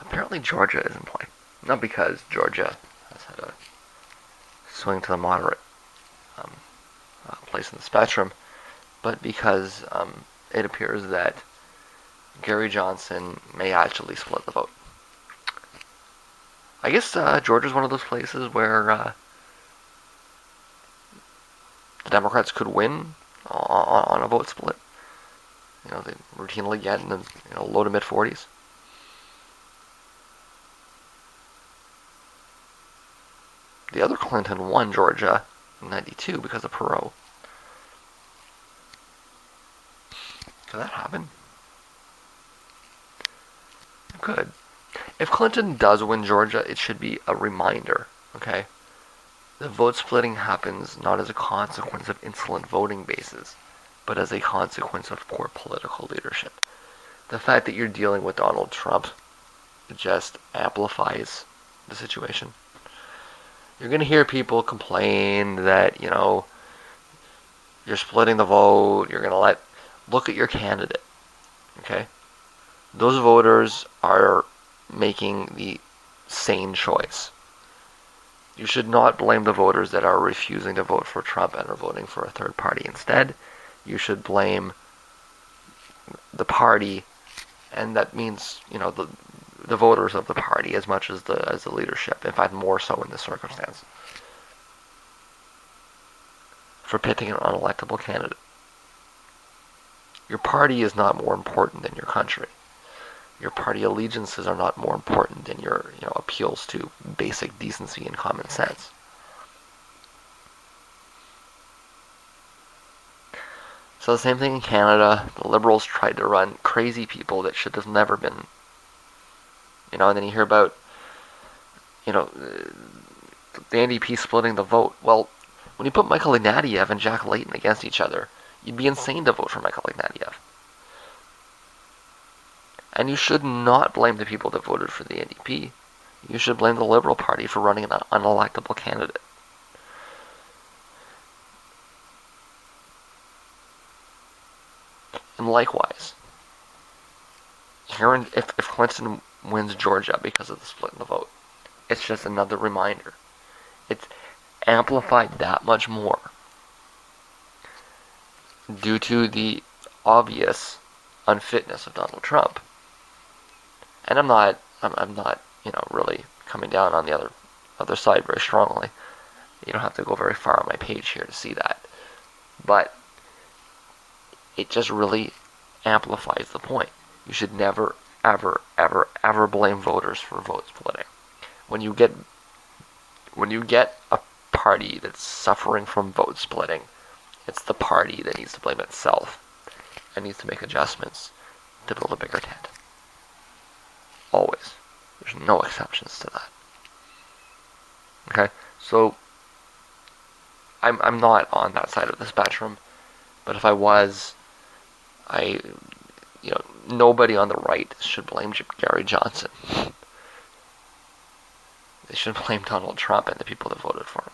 apparently Georgia is in play. Not because Georgia has had a swing to the moderate um, place in the spectrum, but because it appears that Gary Johnson may actually split the vote. I guess Georgia's one of those places where the Democrats could win on a vote split. They routinely get in the low to mid 40s. The other Clinton won Georgia in 92 because of Perot. Could that happen? It could. If Clinton does win Georgia, it should be a reminder, okay? The vote splitting happens not as a consequence of insolent voting bases, but as a consequence of poor political leadership. The fact that you're dealing with Donald Trump just amplifies the situation. You're going to hear people complain that, you're splitting the vote, you're going to look at your candidate, okay? Those voters are making the sane choice. You should not blame the voters that are refusing to vote for Trump and are voting for a third party instead. You should blame the party, and that means, the voters of the party as much as the leadership. In fact, more so in this circumstance, for picking an unelectable candidate. Your party is not more important than your country. Your party allegiances are not more important than your appeals to basic decency and common sense. So the same thing in Canada. The Liberals tried to run crazy people that should have never been. And then you hear about, the NDP splitting the vote. Well, when you put Michael Ignatieff and Jack Layton against each other, you'd be insane to vote for Michael Ignatieff. And you should not blame the people that voted for the NDP. You should blame the Liberal Party for running an unelectable candidate. And likewise, if Clinton wins Georgia because of the split in the vote, it's just another reminder. It's amplified that much more due to the obvious unfitness of Donald Trump. And I'm not, really coming down on the other side very strongly. You don't have to go very far on my page here to see that. But it just really amplifies the point. You should never, ever, ever, ever blame voters for vote splitting. When you get a party that's suffering from vote splitting, it's the party that needs to blame itself and needs to make adjustments to build a bigger tent. Always. There's no exceptions to that. Okay? So, I'm not on that side of the spectrum, but if I was, nobody on the right should blame Gary Johnson. They should blame Donald Trump and the people that voted for him.